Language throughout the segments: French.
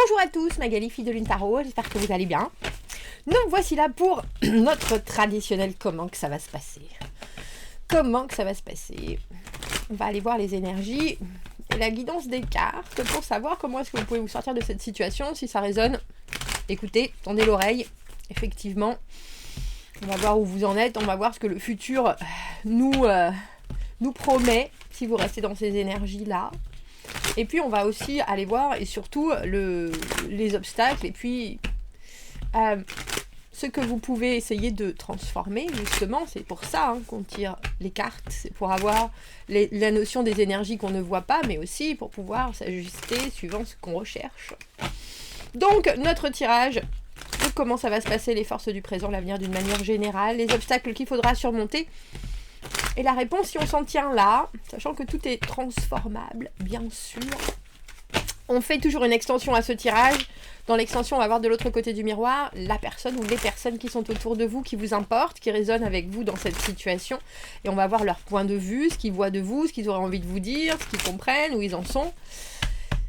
Bonjour à tous, Magali, fille de Lune Tarot, j'espère que vous allez bien. Nous voici là pour notre traditionnel comment que ça va se passer. Comment que ça va se passer? On va aller voir les énergies et la guidance des cartes pour savoir comment est-ce que vous pouvez vous sortir de cette situation. Si ça résonne, écoutez, tendez l'oreille. Effectivement, on va voir où vous en êtes, on va voir ce que le futur nous promet si vous restez dans ces énergies-là. Et puis on va aussi aller voir et surtout les obstacles et puis ce que vous pouvez essayer de transformer justement. C'est pour ça qu'on tire les cartes, c'est pour avoir la notion des énergies qu'on ne voit pas, mais aussi pour pouvoir s'ajuster suivant ce qu'on recherche. Donc notre tirage de comment ça va se passer, les forces du présent, l'avenir d'une manière générale, les obstacles qu'il faudra surmonter. Et la réponse, si on s'en tient là, sachant que tout est transformable, bien sûr, on fait toujours une extension à ce tirage. Dans l'extension, on va voir de l'autre côté du miroir la personne ou les personnes qui sont autour de vous, qui vous importent, qui résonnent avec vous dans cette situation. Et on va voir leur point de vue, ce qu'ils voient de vous, ce qu'ils auraient envie de vous dire, ce qu'ils comprennent, où ils en sont.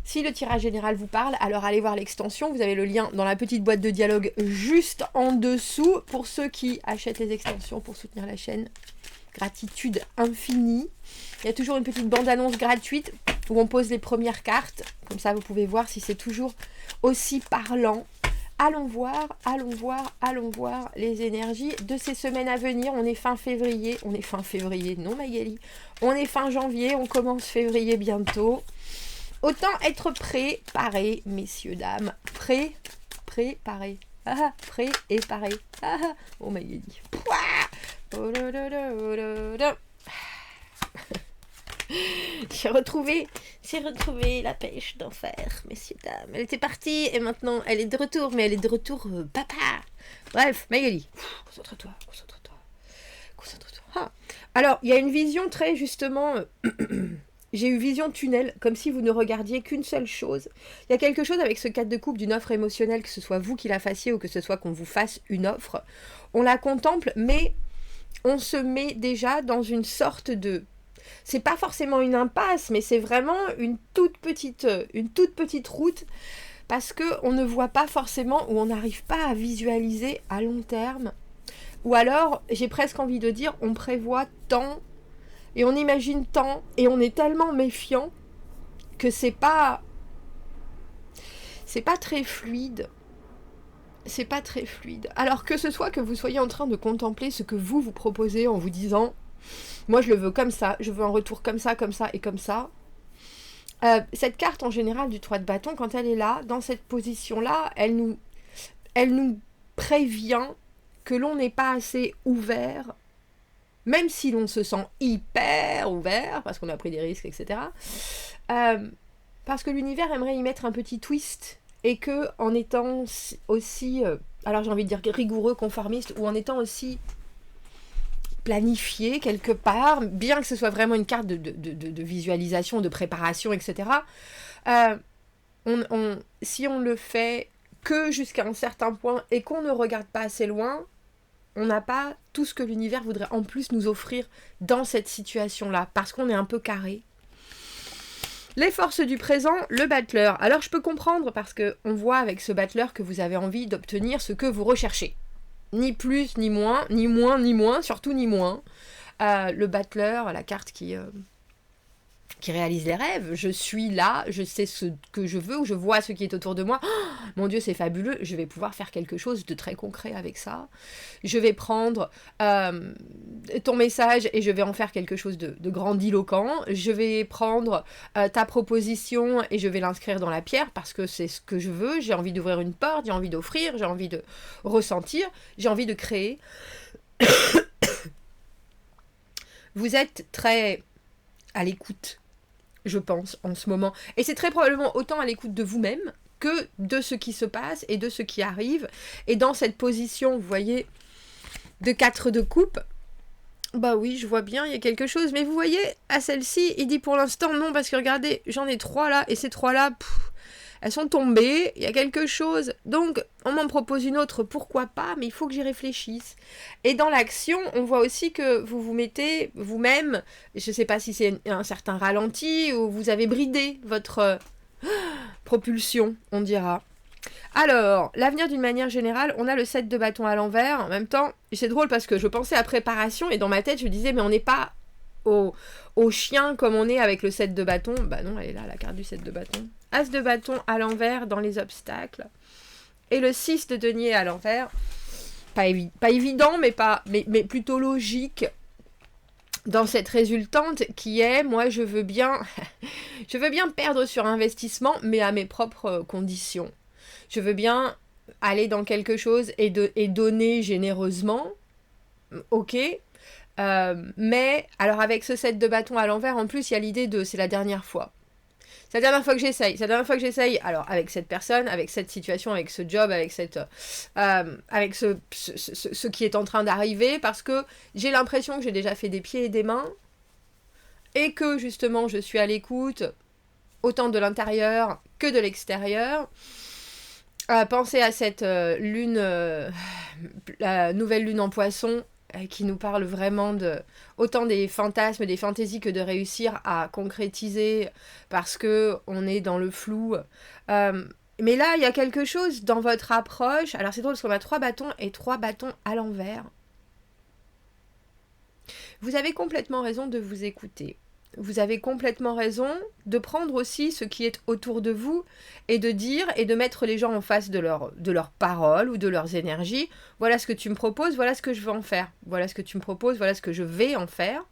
Si le tirage général vous parle, alors allez voir l'extension. Vous avez le lien dans la petite boîte de dialogue juste en dessous. Pour ceux qui achètent les extensions pour soutenir la chaîne, gratitude infinie. Il y a toujours une petite bande-annonce gratuite où on pose les premières cartes. Comme ça, vous pouvez voir si c'est toujours aussi parlant. Allons voir les énergies de ces semaines à venir. On est fin février. Non Magali. On est fin janvier. On commence février bientôt. Autant être préparé, messieurs, dames. Préparé. Prêt et paré. Oh Magali. J'ai retrouvé la pêche d'enfer, messieurs, dames. Elle était partie et maintenant elle est de retour, mais elle est de retour papa. Bref, Magali, concentre-toi. Alors, il y a une vision très justement... J'ai eu vision tunnel, comme si vous ne regardiez qu'une seule chose. Il y a quelque chose avec ce 4 de coupe d'une offre émotionnelle, que ce soit vous qui la fassiez ou que ce soit qu'on vous fasse une offre. On la contemple, mais on se met déjà dans une sorte de... C'est pas forcément une impasse, mais c'est vraiment une toute petite route, parce qu'on ne voit pas forcément, ou on n'arrive pas à visualiser à long terme. Ou alors, j'ai presque envie de dire, on prévoit tant... Et on imagine tant, et on est tellement méfiant que c'est pas très fluide. C'est pas très fluide. Alors que ce soit que vous soyez en train de contempler ce que vous proposez en vous disant « Moi, je le veux comme ça, je veux un retour comme ça et comme ça. » Cette carte, en général, du 3 de bâton, quand elle est là, dans cette position-là, elle nous prévient que l'on n'est pas assez ouvert. Même si l'on se sent hyper ouvert, parce qu'on a pris des risques, etc. Parce que l'univers aimerait y mettre un petit twist, et que en étant aussi, alors j'ai envie de dire rigoureux, conformiste, ou en étant aussi planifié quelque part, bien que ce soit vraiment une carte de visualisation, de préparation, etc. Si on le fait que jusqu'à un certain point, et qu'on ne regarde pas assez loin, on n'a pas tout ce que l'univers voudrait en plus nous offrir dans cette situation-là, parce qu'on est un peu carré. Les forces du présent, le battleur. Alors je peux comprendre, parce qu'on voit avec ce battleur que vous avez envie d'obtenir ce que vous recherchez. Ni plus, ni moins, ni moins, surtout ni moins. Le battleur, la carte qui réalise les rêves. Je suis là, je sais ce que je veux, ou je vois ce qui est autour de moi. Oh, mon Dieu, c'est fabuleux, je vais pouvoir faire quelque chose de très concret avec ça. Je vais prendre ton message et je vais en faire quelque chose de grandiloquent. Je vais prendre ta proposition et je vais l'inscrire dans la pierre parce que c'est ce que je veux. J'ai envie d'ouvrir une porte, j'ai envie d'offrir, j'ai envie de ressentir, j'ai envie de créer. Vous êtes très à l'écoute, je pense, en ce moment. Et c'est très probablement autant à l'écoute de vous-même que de ce qui se passe et de ce qui arrive. Et dans cette position, vous voyez, de 4 de coupe, bah oui, je vois bien, il y a quelque chose. Mais vous voyez, à celle-ci, il dit pour l'instant non, parce que regardez, j'en ai 3 là, et ces 3 là, elles sont tombées, il y a quelque chose. Donc, on m'en propose une autre, pourquoi pas, mais il faut que j'y réfléchisse. Et dans l'action, on voit aussi que vous vous mettez vous-même, je ne sais pas si c'est un certain ralenti, ou vous avez bridé votre propulsion, on dira. Alors, l'avenir d'une manière générale, on a le 7 de bâton à l'envers. En même temps, c'est drôle parce que je pensais à préparation et dans ma tête, je me disais, mais on n'est pas au chien comme on est avec le 7 de bâton. Bah non, elle est là, la carte du 7 de bâton. As de bâton à l'envers dans les obstacles. Et le 6 de denier à l'envers. Pas évident, mais plutôt logique dans cette résultante qui est, moi, je veux bien perdre sur investissement, mais à mes propres conditions. Je veux bien aller dans quelque chose et donner généreusement. Ok. Mais, alors avec ce 7 de bâton à l'envers, en plus, il y a l'idée de c'est la dernière fois. C'est la dernière fois que j'essaye. C'est la dernière fois que j'essaye. Alors, avec cette personne, avec cette situation, avec ce job, avec ce qui est en train d'arriver, parce que j'ai l'impression que j'ai déjà fait des pieds et des mains, et que, justement, je suis à l'écoute, autant de l'intérieur que de l'extérieur. Pensez à cette lune, la nouvelle lune en poisson, qui nous parle vraiment de autant des fantasmes, des fantaisies que de réussir à concrétiser parce que on est dans le flou. Mais là, il y a quelque chose dans votre approche. Alors c'est drôle parce qu'on a 3 bâtons et 3 bâtons à l'envers. Vous avez complètement raison de vous écouter. Vous avez complètement raison de prendre aussi ce qui est autour de vous et de dire et de mettre les gens en face de leurs paroles ou de leurs énergies. Voilà ce que tu me proposes, voilà ce que je veux en faire. Voilà ce que tu me proposes, voilà ce que je vais en faire.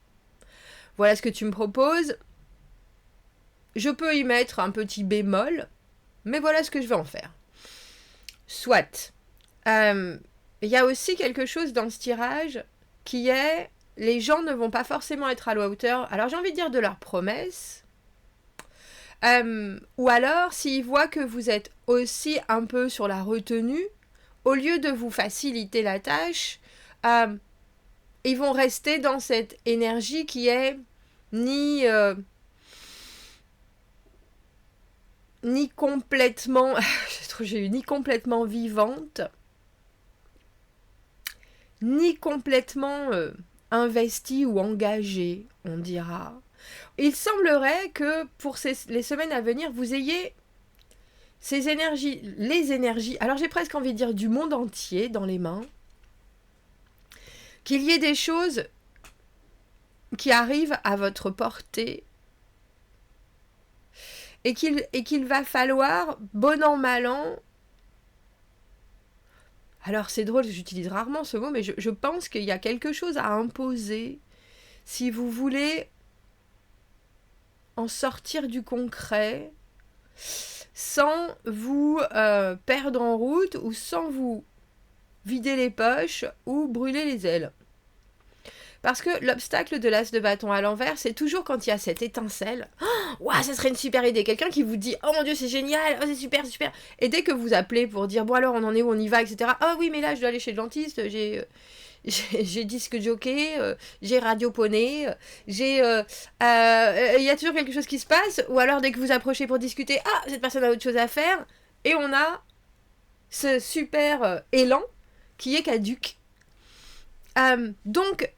Voilà ce que tu me proposes. Je peux y mettre un petit bémol, mais voilà ce que je vais en faire. Soit. Il y a aussi quelque chose dans ce tirage qui est... Les gens ne vont pas forcément être à la hauteur, alors j'ai envie de dire de leurs promesses, ou alors s'ils voient que vous êtes aussi un peu sur la retenue, au lieu de vous faciliter la tâche, ils vont rester dans cette énergie qui est ni complètement, ni complètement vivante, ni complètement... investi ou engagé, on dira. Il semblerait que pour les semaines à venir, vous ayez ces énergies, les énergies, alors j'ai presque envie de dire du monde entier dans les mains, qu'il y ait des choses qui arrivent à votre portée et qu'il va falloir, bon an, mal an, alors c'est drôle, j'utilise rarement ce mot, mais je pense qu'il y a quelque chose à imposer si vous voulez en sortir du concret sans vous perdre en route ou sans vous vider les poches ou brûler les ailes. Parce que l'obstacle de l'as de bâton à l'envers, c'est toujours quand il y a cette étincelle. Ouah, ça serait une super idée. Quelqu'un qui vous dit, oh mon Dieu, c'est génial, oh, c'est super, c'est super. Et dès que vous appelez pour dire, bon alors, on en est où, on y va, etc. Oh oui, mais là, je dois aller chez le dentiste, j'ai disque jockey, j'ai radio poney, il y a toujours quelque chose qui se passe. Ou alors, dès que vous approchez pour discuter, ah, cette personne a autre chose à faire. Et on a ce super élan qui est caduc. Donc...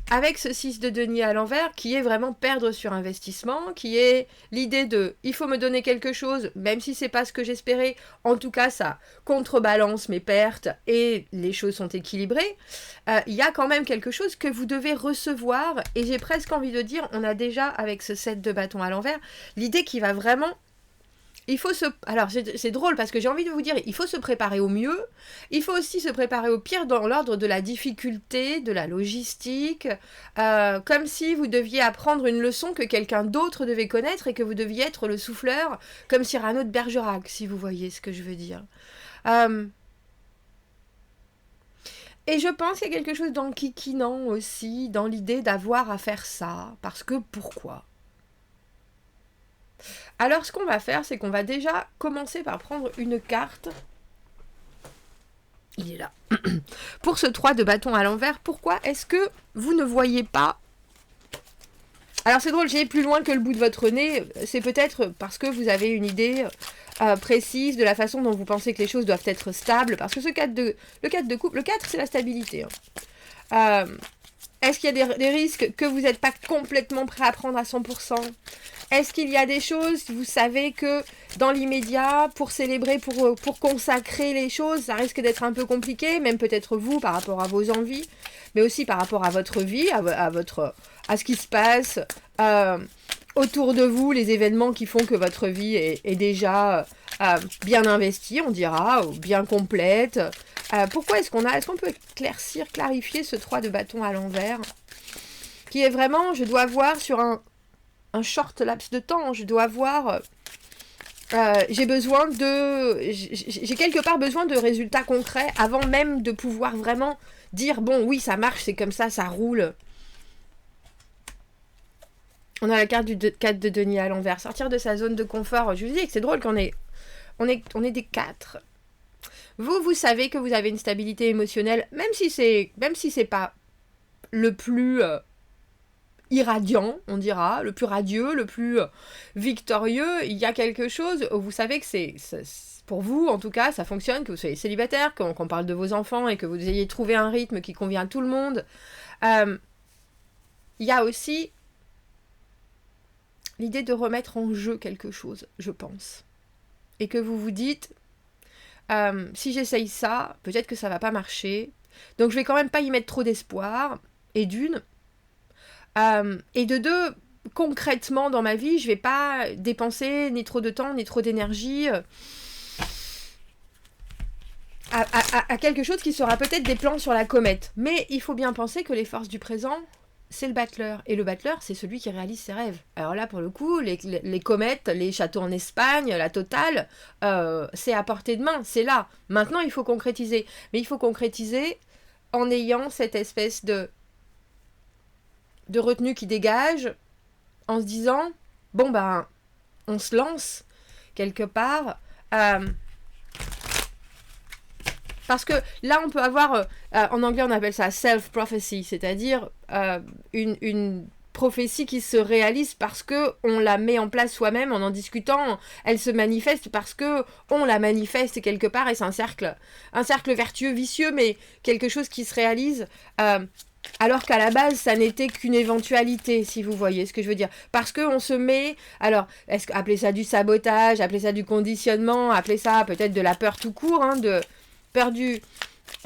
avec ce 6 de denier à l'envers, qui est vraiment perdre sur investissement, qui est l'idée de « il faut me donner quelque chose, même si c'est pas ce que j'espérais, en tout cas ça contrebalance mes pertes et les choses sont équilibrées », il y a quand même quelque chose que vous devez recevoir, et j'ai presque envie de dire, on a déjà avec ce 7 de bâton à l'envers, l'idée qui va vraiment... Il faut Alors, c'est drôle parce que j'ai envie de vous dire, il faut se préparer au mieux. Il faut aussi se préparer au pire dans l'ordre de la difficulté, de la logistique. Comme si vous deviez apprendre une leçon que quelqu'un d'autre devait connaître et que vous deviez être le souffleur, comme Cyrano de Bergerac, si vous voyez ce que je veux dire. Et je pense qu'il y a quelque chose d'enquiquinant aussi, dans l'idée d'avoir à faire ça. Parce que pourquoi ? Alors, ce qu'on va faire, c'est qu'on va déjà commencer par prendre une carte. Il est là. Pour ce 3 de bâton à l'envers, pourquoi est-ce que vous ne voyez pas... Alors, c'est drôle, j'ai plus loin que le bout de votre nez. C'est peut-être parce que vous avez une idée précise de la façon dont vous pensez que les choses doivent être stables. Parce que le 4 de coupe, le 4, c'est la stabilité. Est-ce qu'il y a des risques que vous n'êtes pas complètement prêt à prendre à 100%? Est-ce qu'il y a des choses, vous savez que dans l'immédiat, pour célébrer, pour consacrer les choses, ça risque d'être un peu compliqué, même peut-être vous par rapport à vos envies, mais aussi par rapport à votre vie, à ce qui se passe autour de vous, les événements qui font que votre vie est déjà bien investie, on dira, ou bien complète. Pourquoi est-ce qu'on peut clarifier ce 3 de bâton à l'envers, qui est vraiment, je dois voir sur un short laps de temps, je dois voir, j'ai quelque part besoin de résultats concrets avant même de pouvoir vraiment dire, bon, oui, ça marche, c'est comme ça roule. On a la carte du 4 de denier à l'envers, sortir de sa zone de confort. Je vous dis que c'est drôle qu'on est des 4. Vous savez que vous avez une stabilité émotionnelle, même si c'est pas le plus irradiant, on dira, le plus radieux, le plus victorieux, il y a quelque chose où vous savez que c'est pour vous, en tout cas, ça fonctionne, que vous soyez célibataire, qu'on parle de vos enfants et que vous ayez trouvé un rythme qui convient à tout le monde. Il y a aussi l'idée de remettre en jeu quelque chose, je pense. Et que vous vous dites, si j'essaye ça, peut-être que ça va pas marcher. Donc je vais quand même pas y mettre trop d'espoir. Et d'une. Et de deux, concrètement dans ma vie, je vais pas dépenser ni trop de temps, ni trop d'énergie à quelque chose qui sera peut-être des plans sur la comète. Mais il faut bien penser que les forces du présent, c'est le battleur. Et le battleur, c'est celui qui réalise ses rêves. Alors là, pour le coup, les comètes, les châteaux en Espagne, la totale, c'est à portée de main, c'est là. Maintenant, il faut concrétiser. Mais il faut concrétiser en ayant cette espèce de retenue qui dégage, en se disant, bon ben, on se lance quelque part. Parce que là, on peut avoir, en anglais, on appelle ça self-prophecy, c'est-à-dire une prophétie qui se réalise parce qu'on la met en place soi-même en discutant. Elle se manifeste parce qu'on la manifeste quelque part, et c'est un cercle vertueux, vicieux, mais quelque chose qui se réalise alors qu'à la base, ça n'était qu'une éventualité, si vous voyez ce que je veux dire. Parce qu'on se met... Alors, appelez ça du sabotage, appelez ça du conditionnement, appelez ça peut-être de la peur tout court, de peur du...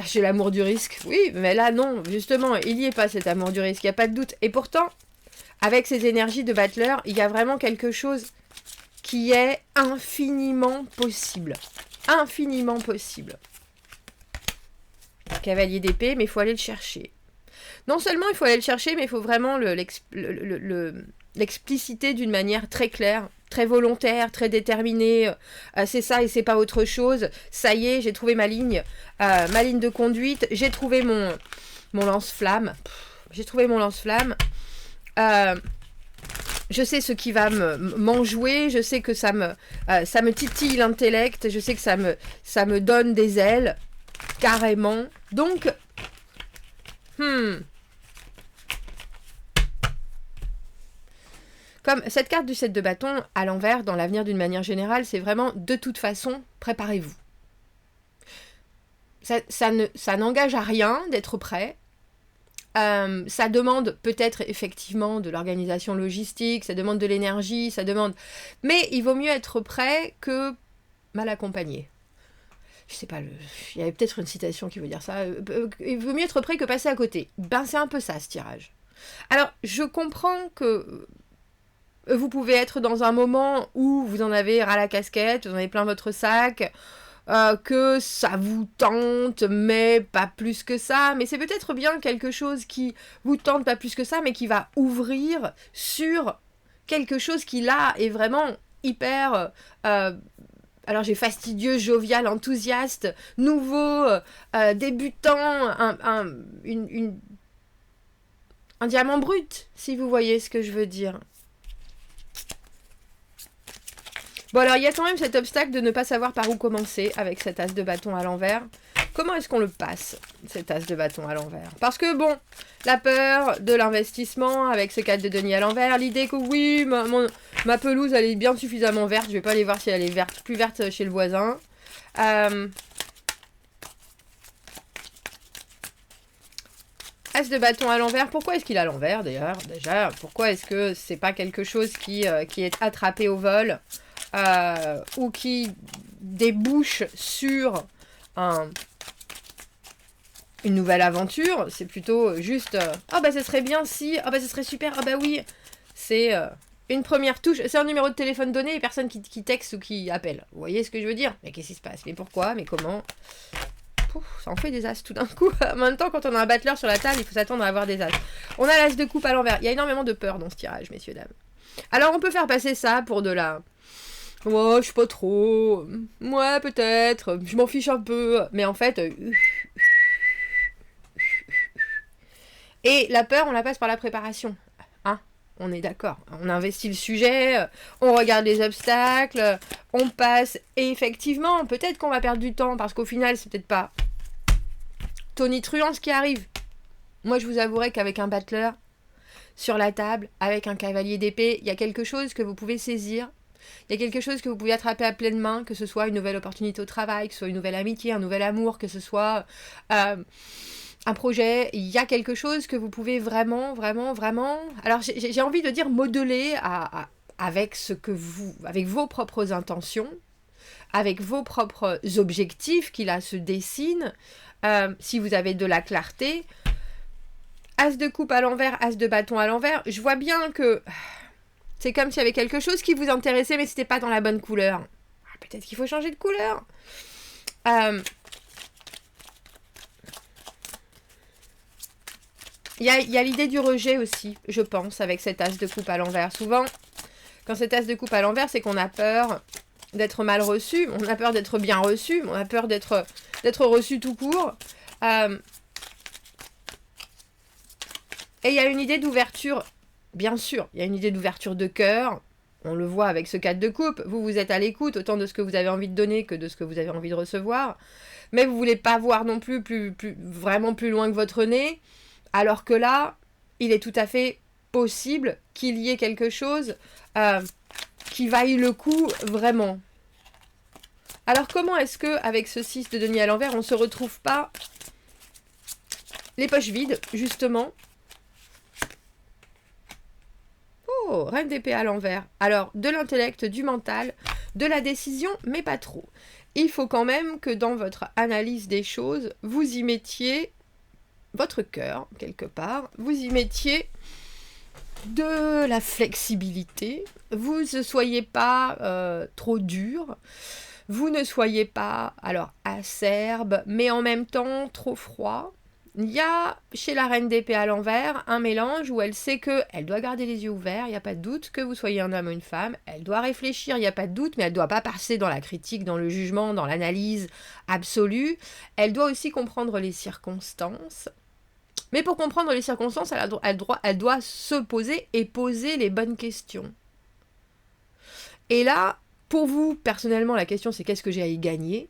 J'ai l'amour du risque. Oui, mais là, non, justement, il n'y est pas cet amour du risque, il n'y a pas de doute. Et pourtant, avec ces énergies de battleur, il y a vraiment quelque chose qui est infiniment possible. Infiniment possible. Cavalier d'épée, mais il faut aller le chercher. Non seulement il faut aller le chercher, mais il faut vraiment l'expliciter d'une manière très claire, très volontaire, très déterminée. C'est ça et c'est pas autre chose. Ça y est, j'ai trouvé ma ligne de conduite. J'ai trouvé mon lance-flamme. Je sais ce qui va m'enjouer. Je sais que ça me titille l'intellect. Je sais que ça me donne des ailes, carrément. Donc... Comme cette carte du 7 de bâton à l'envers, dans l'avenir d'une manière générale, c'est vraiment de toute façon, préparez-vous. Ça n'engage à rien d'être prêt. Ça demande peut-être effectivement de l'organisation logistique, ça demande de l'énergie, mais il vaut mieux être prêt que mal accompagné. Je sais pas, il y avait peut-être une citation qui veut dire ça. Il vaut mieux être prêt que passer à côté. Ben, c'est un peu ça, ce tirage. Alors, je comprends que vous pouvez être dans un moment où vous en avez ras la casquette, vous en avez plein votre sac, que ça vous tente, mais pas plus que ça. Mais c'est peut-être bien quelque chose qui vous tente pas plus que ça, mais qui va ouvrir sur quelque chose qui, là, est vraiment hyper... alors j'ai fastidieux, jovial, enthousiaste, nouveau, débutant, un diamant brut, si vous voyez ce que je veux dire. Bon, alors il y a quand même cet obstacle de ne pas savoir par où commencer avec cet as de bâton à l'envers. Comment est-ce qu'on le passe, cet as de bâton à l'envers? Parce que bon, la peur de l'investissement avec ce 4 de denier à l'envers, l'idée que oui, ma pelouse elle est bien suffisamment verte, je vais pas aller voir si elle est plus verte chez le voisin. As de bâton à l'envers, pourquoi est-ce qu'il est à l'envers d'ailleurs? Déjà, pourquoi est-ce que c'est pas quelque chose qui est attrapé au vol ou qui débouche sur une nouvelle aventure? C'est plutôt juste ah bah ça serait bien si, ah bah ça serait super, ah bah oui. C'est une première touche, c'est un numéro de téléphone donné et personne qui texte ou qui appelle. Vous voyez ce que je veux dire? Mais qu'est-ce qui se passe? Mais pourquoi? Mais comment? Pouf, ça en fait des as tout d'un coup. En même temps, quand on a un battleur sur la table, il faut s'attendre à avoir des as. On a l'as de coupe à l'envers. Il y a énormément de peur dans ce tirage, messieurs, dames. Alors, on peut faire passer ça pour de la... Oh, je sais pas trop. Ouais, peut-être. Je m'en fiche un peu. Mais en fait... Et la peur, on la passe par la préparation. Hein? On est d'accord. On investit le sujet, on regarde les obstacles, on passe. Et effectivement, peut-être qu'on va perdre du temps, parce qu'au final, c'est peut-être pas tonitruant ce qui arrive. Moi, je vous avouerai qu'avec un battleur, sur la table, avec un cavalier d'épée, il y a quelque chose que vous pouvez saisir. Il y a quelque chose que vous pouvez attraper à pleine main, que ce soit une nouvelle opportunité au travail, que ce soit une nouvelle amitié, un nouvel amour, que ce soit un projet. Il y a quelque chose que vous pouvez vraiment... Alors, j'ai envie de dire modeler avec vos propres intentions, avec vos propres objectifs qui là se dessinent. Si vous avez de la clarté, as de coupe à l'envers, as de bâton à l'envers, je vois bien que c'est comme s'il y avait quelque chose qui vous intéressait, mais c'était pas dans la bonne couleur. Peut-être qu'il faut changer de couleur. Il y a l'idée du rejet aussi, je pense, avec cet as de coupe à l'envers. Souvent, quand cet as de coupe à l'envers, c'est qu'on a peur d'être mal reçu, on a peur d'être bien reçu, on a peur d'être reçu tout court. Et il y a une idée d'ouverture, bien sûr, il y a une idée d'ouverture de cœur. On le voit avec ce 4 de coupe. Vous êtes à l'écoute, autant de ce que vous avez envie de donner que de ce que vous avez envie de recevoir. Mais vous voulez pas voir non plus vraiment plus loin que votre nez. Alors que là, il est tout à fait possible qu'il y ait quelque chose qui vaille le coup vraiment. Alors comment est-ce que avec ce 6 de denier à l'envers, on ne se retrouve pas les poches vides, justement? Oh, reine d'épée à l'envers. Alors, de l'intellect, du mental, de la décision, mais pas trop. Il faut quand même que dans votre analyse des choses, vous y mettiez votre cœur, quelque part. Vous y mettiez de la flexibilité. Vous ne soyez pas trop dur. Vous ne soyez pas, alors, acerbe, mais en même temps trop froid. Il y a, chez la reine d'épée à l'envers, un mélange où elle sait qu'elle doit garder les yeux ouverts, il n'y a pas de doute, que vous soyez un homme ou une femme. Elle doit réfléchir, il n'y a pas de doute, mais elle ne doit pas passer dans la critique, dans le jugement, dans l'analyse absolue. Elle doit aussi comprendre les circonstances. Mais pour comprendre les circonstances, elle doit se poser et poser les bonnes questions. Et là, pour vous, personnellement, la question c'est qu'est-ce que j'ai à y gagner ?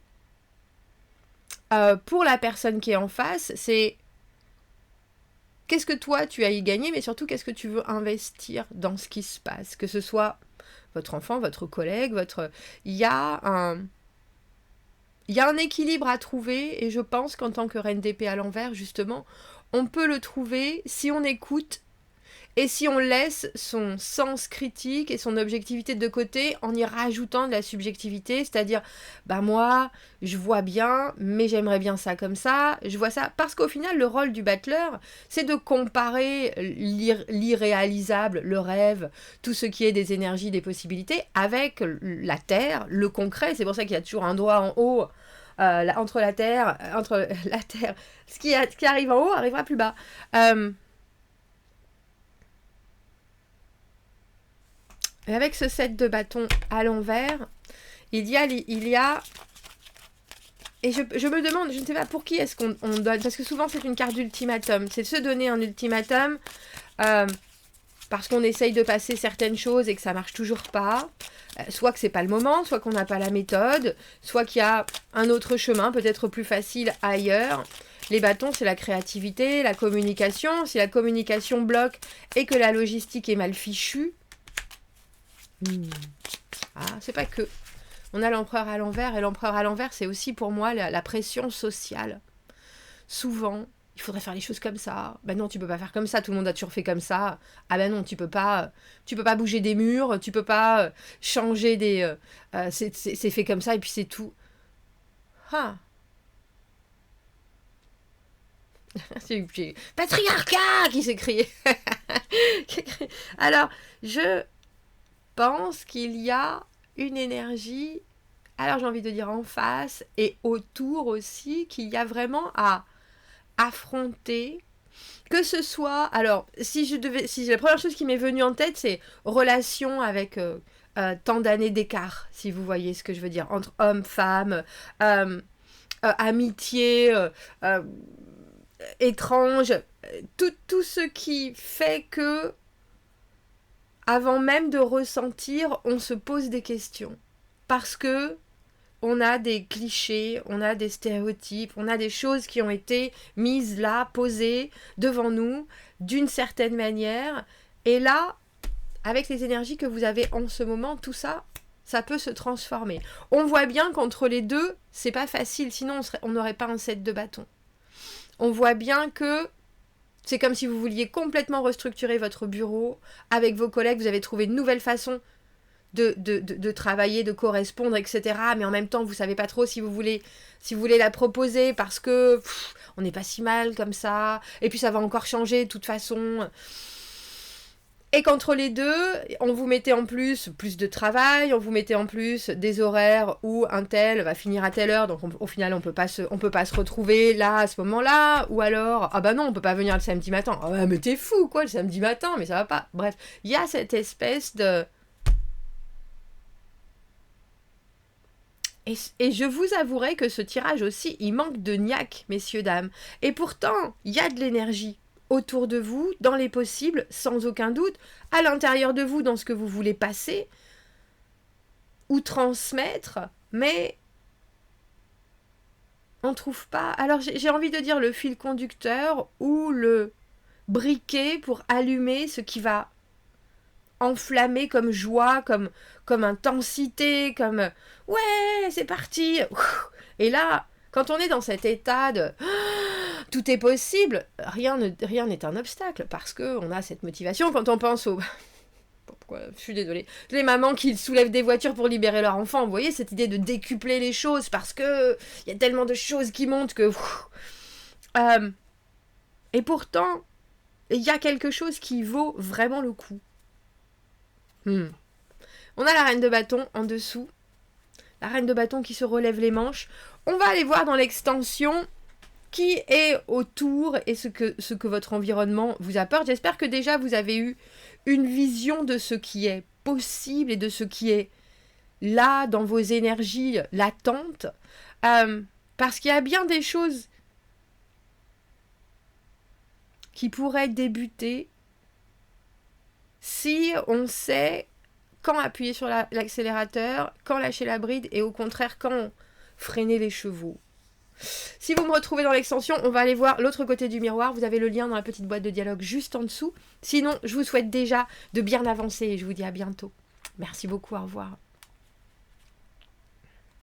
Pour la personne qui est en face, c'est qu'est-ce que toi tu as à y gagner, mais surtout qu'est-ce que tu veux investir dans ce qui se passe, que ce soit votre enfant, votre collègue, il y a un équilibre à trouver, et je pense qu'en tant que reine d'épée à l'envers, justement, on peut le trouver si on écoute et si on laisse son sens critique et son objectivité de côté en y rajoutant de la subjectivité, c'est-à-dire, bah moi, je vois bien, mais j'aimerais bien ça comme ça, je vois ça, parce qu'au final, le rôle du battleur, c'est de comparer l'irréalisable, le rêve, tout ce qui est des énergies, des possibilités, avec la terre, le concret, c'est pour ça qu'il y a toujours un doigt en haut, entre la terre, ce qui arrive en haut arrivera plus bas. Et avec ce 7 de bâton à l'envers, il y a et je me demande, je ne sais pas pour qui est-ce qu'on donne, parce que souvent c'est une carte d'ultimatum, c'est de se donner un ultimatum parce qu'on essaye de passer certaines choses et que ça marche toujours pas, soit que c'est pas le moment, soit qu'on n'a pas la méthode, soit qu'il y a un autre chemin, peut-être plus facile ailleurs. Les bâtons, c'est la créativité, la communication. Si la communication bloque et que la logistique est mal fichue, c'est pas que. On a l'empereur à l'envers, et l'empereur à l'envers, c'est aussi pour moi la pression sociale. Souvent, il faudrait faire les choses comme ça. Ben non, tu peux pas faire comme ça, tout le monde a toujours fait comme ça. Ah ben non, tu peux pas bouger des murs, tu peux pas changer des... c'est fait comme ça et puis c'est tout. Ah. C'est patriarcat qui s'est crié. Alors, je pense qu'il y a une énergie, alors j'ai envie de dire en face et autour aussi, qu'il y a vraiment à affronter, que ce soit, alors si la première chose qui m'est venue en tête, c'est relation avec tant d'années d'écart, si vous voyez ce que je veux dire, entre hommes, femmes, amitié, étrange, tout ce qui fait que avant même de ressentir, on se pose des questions. Parce que on a des clichés, on a des stéréotypes, on a des choses qui ont été mises là, posées devant nous, d'une certaine manière. Et là, avec les énergies que vous avez en ce moment, tout ça, ça peut se transformer. On voit bien qu'entre les deux, c'est pas facile, sinon on n'aurait pas un set de bâtons. On voit bien que c'est comme si vous vouliez complètement restructurer votre bureau avec vos collègues, vous avez trouvé une nouvelle façon de travailler, de correspondre, etc. Mais en même temps, vous savez pas trop si vous voulez la proposer parce que on n'est pas si mal comme ça. Et puis ça va encore changer de toute façon. Et qu'entre les deux, on vous mettait en plus de travail, on vous mettait en plus des horaires où un tel va finir à telle heure, donc au final on peut pas se retrouver là à ce moment-là, ou alors ah bah non on peut pas venir le samedi matin, ah bah mais t'es fou quoi le samedi matin, mais ça va pas. Bref, il y a cette espèce de et je vous avouerai que ce tirage aussi, il manque de niaque, messieurs, dames. Et pourtant, il y a de l'énergie autour de vous, dans les possibles, sans aucun doute, à l'intérieur de vous, dans ce que vous voulez passer ou transmettre, mais on ne trouve pas... Alors j'ai envie de dire le fil conducteur ou le briquet pour allumer ce qui va enflammé comme joie, comme intensité, comme ouais, c'est parti. Et là, quand on est dans cet état de tout est possible, rien n'est un obstacle parce que on a cette motivation. Quand on pense aux pourquoi, je suis désolée, les mamans qui soulèvent des voitures pour libérer leur enfant, vous voyez cette idée de décupler les choses parce que il y a tellement de choses qui montent que et pourtant il y a quelque chose qui vaut vraiment le coup. On a la reine de bâton en dessous. La reine de bâton qui se relève les manches. On va aller voir dans l'extension qui est autour et ce que votre environnement vous apporte. J'espère que déjà vous avez eu une vision de ce qui est possible et de ce qui est là dans vos énergies latentes. Parce qu'il y a bien des choses qui pourraient débuter si on sait quand appuyer sur l'accélérateur, quand lâcher la bride et au contraire quand freiner les chevaux. Si vous me retrouvez dans l'extension, on va aller voir l'autre côté du miroir. Vous avez le lien dans la petite boîte de dialogue juste en dessous. Sinon, je vous souhaite déjà de bien avancer et je vous dis à bientôt. Merci beaucoup, au revoir.